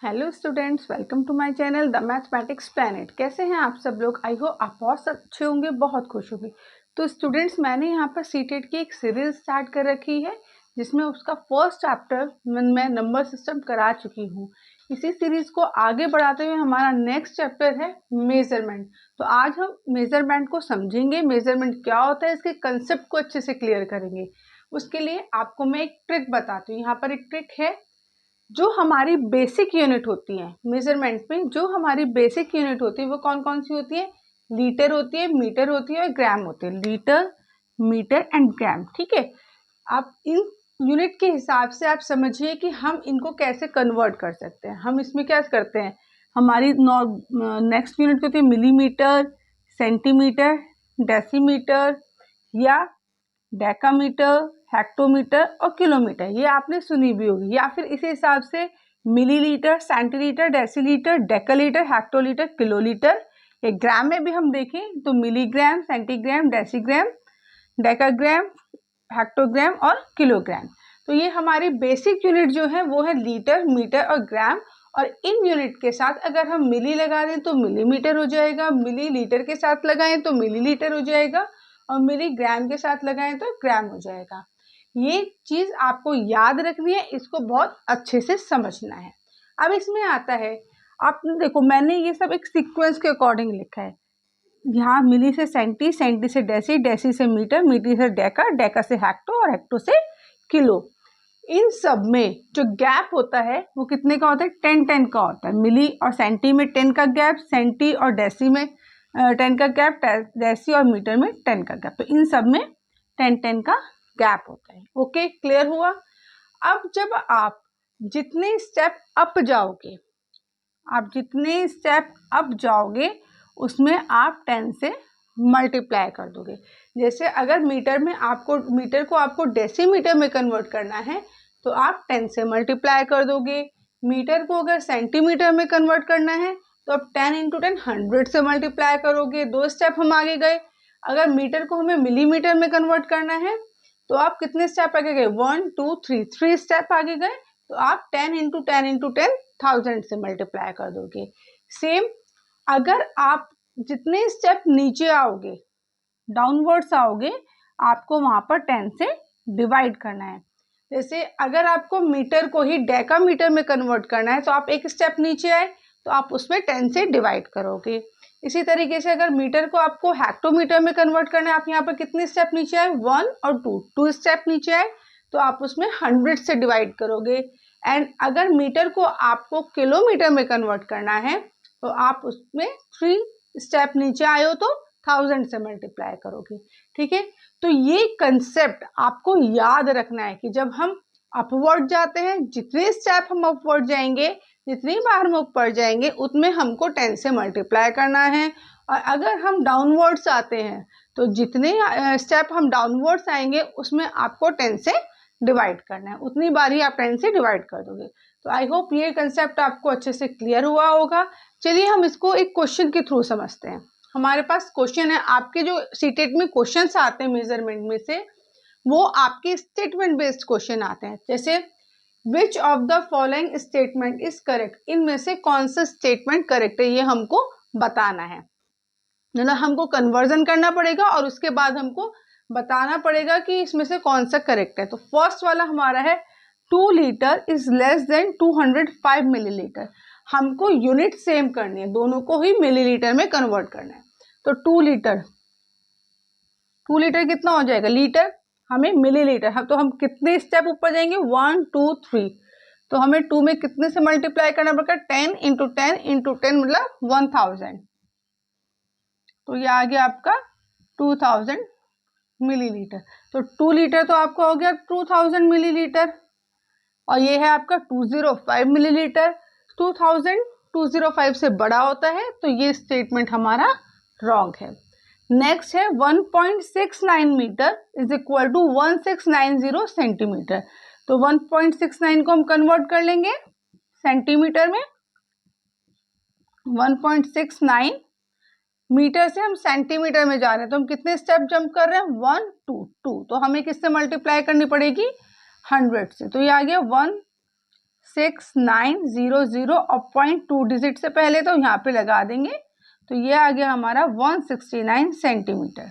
Hello students, welcome to my channel the mathematics planet. कैसे हैं आप सब लोग? आई होप आप बहुत अच्छे होंगे, बहुत खुश होंगे। तो स्टूडेंट्स, मैंने यहाँ पर सीटेट की एक सीरीज स्टार्ट कर रखी है जिसमें उसका फर्स्ट चैप्टर मैं नंबर सिस्टम करा चुकी हूँ। इसी सीरीज को आगे बढ़ाते हुए हमारा नेक्स्ट चैप्टर है मेजरमेंट। तो आज हम मेजरमेंट को समझेंगे, मेजरमेंट क्या होता है, इसके कंसेप्ट को अच्छे से क्लियर करेंगे। उसके लिए आपको मैं एक ट्रिक बताती हूँ। यहाँ पर एक ट्रिक है, जो हमारी बेसिक यूनिट होती है मेजरमेंट में, जो हमारी बेसिक यूनिट होती है वो कौन कौन सी होती है? लीटर होती है, मीटर होती है और ग्राम होती है। लीटर, मीटर एंड ग्राम। ठीक है, आप इन यूनिट के हिसाब से आप समझिए कि हम इनको कैसे कन्वर्ट कर सकते हैं। हम इसमें क्या करते हैं, हमारी नेक्स्ट यूनिट होती है मिलीमीटर, सेंटीमीटर, डेसीमीटर या डेकामीटर, हेक्टोमीटर और किलोमीटर, ये आपने सुनी भी होगी। या फिर इसी हिसाब से millilitre, centilitre, decilitre, डेकालीटर, hectolitre, kilolitre. ये ग्राम में भी हम देखें तो milligram, centigram, decigram, decagram, hectogram और किलोग्राम। तो ये हमारी बेसिक यूनिट जो है वो है लीटर, मीटर और ग्राम। और इन यूनिट के साथ अगर हम मिली लगा दें तो मिलीमीटर हो जाएगा, मिली लीटर के साथ लगाएं तो मिलीलीटर हो जाएगा और मिलीग्राम के साथ लगाएं तो ग्राम हो जाएगा। ये चीज आपको याद रखनी है, इसको बहुत अच्छे से समझना है। अब इसमें आता है, आपने देखो मैंने ये सब एक सीक्वेंस के अकॉर्डिंग लिखा है। यहाँ मिली से सेंटी, सेंटी से डेसी, डेसी से मीटर, मीटर से डेका, डेका से हेक्टो और हेक्टो से किलो। इन सब में जो गैप होता है वो कितने का होता है? 10-10 का होता है। मिली और सेंटी में 10 का गैप, सेंटी और डेसी में 10 का गैप, डेसी और मीटर में 10 का गैप। तो इन सब में 10-10 का गैप होता है। ओके, क्लियर हुआ? अब जब आप जितने स्टेप अप जाओगे, आप जितने स्टेप अप जाओगे उसमें आप 10 से मल्टीप्लाई कर दोगे। जैसे अगर मीटर को आपको डेसीमीटर में कन्वर्ट करना है तो आप 10 से मल्टीप्लाई कर दोगे। मीटर को अगर सेंटीमीटर में कन्वर्ट करना है तो आप 10 इंटू 10 100 से मल्टीप्लाई करोगे। 2 स्टेप हम आगे गए। अगर मीटर को हमें मिलीमीटर में कन्वर्ट करना है तो आप कितने स्टेप आगे गए? 1 2 3 स्टेप आगे गए। तो आप 10 इंटू 10 इंटू 10 1000 से मल्टीप्लाई कर दोगे। सेम, अगर आप जितने स्टेप नीचे आओगे, डाउनवर्ड्स आओगे, आपको वहां पर 10 से डिवाइड करना है। जैसे अगर आपको मीटर को ही डेकामीटर में कन्वर्ट करना है तो आप एक स्टेप नीचे आए तो आप उसमें 10 से डिवाइड करोगे। इसी तरीके से अगर मीटर को आपको हेक्टोमीटर में कन्वर्ट करना है, आप यहाँ पर कितने स्टेप नीचे आए? 1 और 2 स्टेप नीचे आए तो आप उसमें 100 से डिवाइड करोगे। एंड अगर मीटर को आपको किलोमीटर में कन्वर्ट करना है तो आप उसमें 3 स्टेप नीचे आए हो तो 1000 से मल्टीप्लाई करोगे। ठीक है, तो ये कंसेप्ट आपको याद रखना है कि जब हम अपवर्ड जाते हैं, जितने स्टेप हम अपवर्ड जाएंगे, जितनी बार हम ऊपर जाएंगे, उतने हमको 10 से मल्टीप्लाई करना है। और अगर हम डाउनवर्ड्स आते हैं तो जितने स्टेप हम डाउनवर्ड्स आएंगे उसमें आपको 10 से डिवाइड करना है। उतनी बार ही आप 10 से डिवाइड कर दोगे। तो आई होप ये कंसेप्ट आपको अच्छे से क्लियर हुआ होगा। चलिए हम इसको एक क्वेश्चन के थ्रू समझते हैं। हमारे पास क्वेश्चन है, आपके जो सीटेट में क्वेश्चंस आते हैं मेजरमेंट में से, वो आपके स्टेटमेंट बेस्ड क्वेश्चन आते हैं। जैसे which of the following statement is correct, इनमें से कौन सा स्टेटमेंट करेक्ट है, ये हमको बताना है। मतलब हमको कन्वर्जन करना पड़ेगा और उसके बाद हमको बताना पड़ेगा कि इसमें से कौन सा करेक्ट है। तो फर्स्ट वाला हमारा है 2 litre is less than 205 millilitre. हमको यूनिट सेम करनी है, दोनों को ही मिलीलीटर में कन्वर्ट करना है। तो 2 लीटर कितना हो जाएगा? लीटर, हमें मिलीलीटर, तो हम कितने स्टेप ऊपर जाएंगे? 1 2 3। तो हमें 2 में कितने से मल्टीप्लाई करना पड़ेगा? 10 इंटू 10 इंटू 10 मतलब 1000। तो ये आ गया आपका 2000 मिलीलीटर। तो 2 लीटर तो आपका हो गया 2000 मिलीलीटर और ये है आपका 205 मिलीलीटर। 2000 205 से बड़ा होता है तो ये स्टेटमेंट हमारा रॉन्ग है। नेक्स्ट है 1.69 metre is equal to 1690 centimetre. तो 1.69 को हम कन्वर्ट कर लेंगे सेंटीमीटर में। 1.69 मीटर से हम सेंटीमीटर में जा रहे हैं तो हम कितने स्टेप जंप कर रहे हैं? 1 2 2। तो हमें किससे मल्टीप्लाई करनी पड़ेगी? 100 से। तो ये आ गया 6900 और 0.2 डिजिट से पहले तो यहाँ पे लगा देंगे, तो ये आ गया हमारा 169 सेंटीमीटर।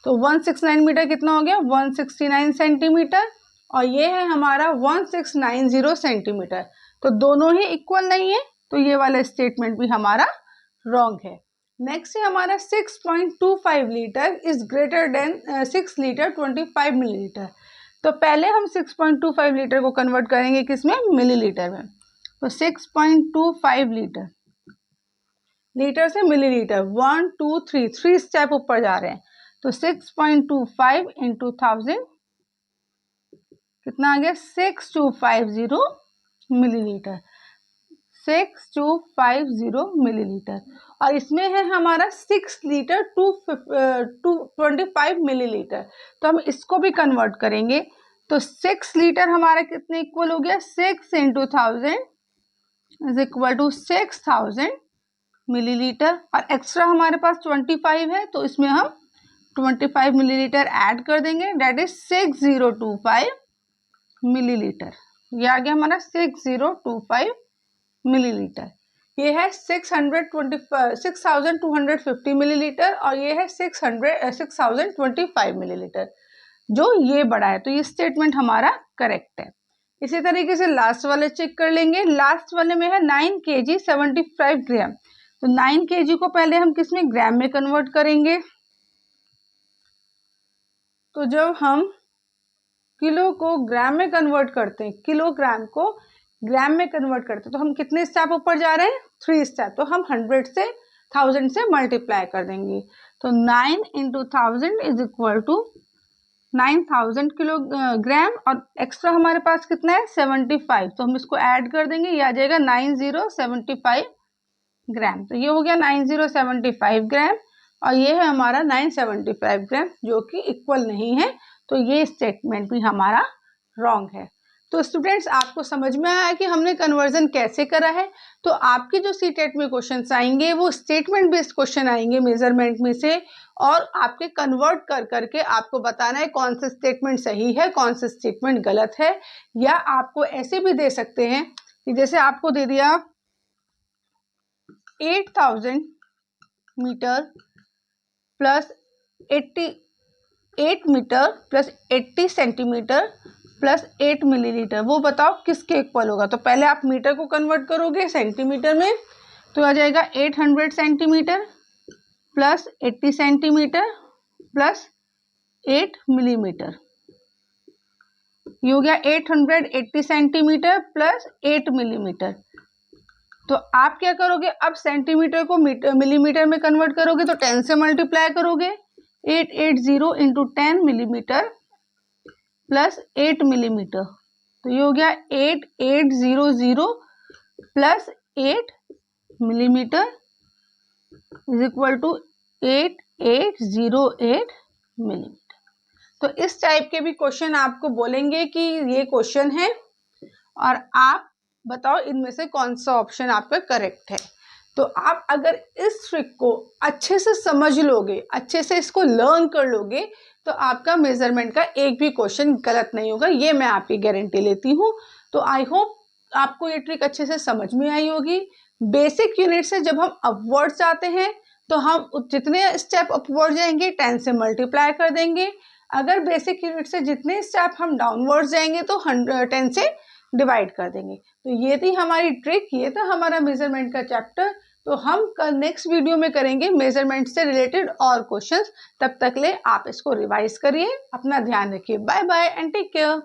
तो 169 मीटर कितना हो गया, 169 सेंटीमीटर, और ये है हमारा 1690 सेंटीमीटर। तो दोनों ही इक्वल नहीं है, तो ये वाला स्टेटमेंट भी हमारा रॉन्ग है। नेक्स्ट है हमारा 6.25 litre is greater than 6 litre 25 millilitre. तो पहले हम 6.25 लीटर को कन्वर्ट करेंगे किसमें, मिलीलीटर में। तो 6.25 लीटर, लीटर से मिलीलीटर, 1 2 3 स्टेप ऊपर जा रहे हैं। तो 6.25 इंटू 1000 कितना आ गया, 6250 मिलीलीटर, 6250 मिलीलीटर। और इसमें है हमारा 6 लीटर 225 मिलीलीटर। तो हम इसको भी कन्वर्ट करेंगे, तो 6 लीटर हमारा कितने इक्वल हो गया, 6 into 1000 is equal to 6000 millilitre. और एक्स्ट्रा हमारे पास 25 है, तो इसमें हम 25 मिलीलीटर ऐड कर देंगे, डेट इज 6025 मिलीलीटर। ये आ गया हमारा 6025 मिलीलीटर। ये है 6250 मिलीलीटर, और ये है 6025 मिलीलीटर, जो ये बड़ा है। तो ये स्टेटमेंट हमारा करेक्ट है। इसी तरीके से लास्ट वाले चेक कर लेंगे। लास्ट वाले में है 9 kg 75 ग्राम। तो 9 kg को पहले हम किस में, ग्राम में कन्वर्ट करेंगे। तो जब हम किलो को ग्राम में कन्वर्ट करते हैं, किलोग्राम को ग्राम में कन्वर्ट करते हैं, तो हम कितने स्टेप ऊपर जा रहे हैं, 3 स्टेप। तो हम 100 से 1000 से मल्टीप्लाई कर देंगे। तो 9 into 1000 is equal to 9000 kilogram, और एक्स्ट्रा हमारे पास कितना है, 75। तो हम इसको ऐड कर देंगे, ये आ जाएगा 9075 ग्राम। तो ये हो गया 9075 ग्राम, और ये है हमारा 975 ग्राम, जो कि इक्वल नहीं है। तो ये स्टेटमेंट भी हमारा रॉन्ग है। तो स्टूडेंट्स, आपको समझ में आया कि हमने कन्वर्जन कैसे करा है। तो आपके जो सीटेट में क्वेश्चंस आएंगे वो स्टेटमेंट बेस्ड क्वेश्चन आएंगे मेजरमेंट में से, और आपके कन्वर्ट कर करके आपको बताना है कौन सा स्टेटमेंट सही है, कौन सा स्टेटमेंट गलत है। या आपको ऐसे भी दे सकते हैं कि जैसे आपको दे दिया 8000 metre plus 8 metre plus 80 centimetre plus 8 millilitre, वो बताओ किसके इक्वल होगा। तो पहले आप मीटर को कन्वर्ट करोगे सेंटीमीटर में, तो आ जाएगा 800 centimetre plus 80 centimetre plus 8 millimetre. ये हो गया 880 सेंटीमीटर प्लस 8 मिलीमीटर। तो आप क्या करोगे, अब सेंटीमीटर को मिलीमीटर में कन्वर्ट करोगे, तो 10 से मल्टीप्लाई करोगे। 880 इंटू 10 मिलीमीटर प्लस 8 मिलीमीटर। तो ये हो गया 8800 plus 8 millimetre is equal to 8808 millimetre. तो इस टाइप के भी क्वेश्चन आपको बोलेंगे कि ये क्वेश्चन है, और आप बताओ इनमें से कौन सा ऑप्शन आपका करेक्ट है। तो आप अगर इस ट्रिक को अच्छे से समझ लोगे, अच्छे से इसको लर्न कर लोगे, तो आपका मेजरमेंट का एक भी क्वेश्चन गलत नहीं होगा, ये मैं आपकी गारंटी लेती हूँ। तो आई होप आपको ये ट्रिक अच्छे से समझ में आई होगी। बेसिक यूनिट से जब हम अपवर्ड जाते हैं, तो हम जितने स्टेप अपवर्ड जाएंगे 10 से मल्टीप्लाई कर देंगे। अगर बेसिक यूनिट से जितने स्टेप हम डाउनवर्ड जाएंगे, तो 10 से डिवाइड कर देंगे। तो ये थी हमारी ट्रिक, ये था हमारा मेजरमेंट का चैप्टर। तो हम कल नेक्स्ट वीडियो में करेंगे मेजरमेंट से रिलेटेड और क्वेश्चंस। तब तक ले आप इसको रिवाइज करिए, अपना ध्यान रखिए। Bye bye and take care.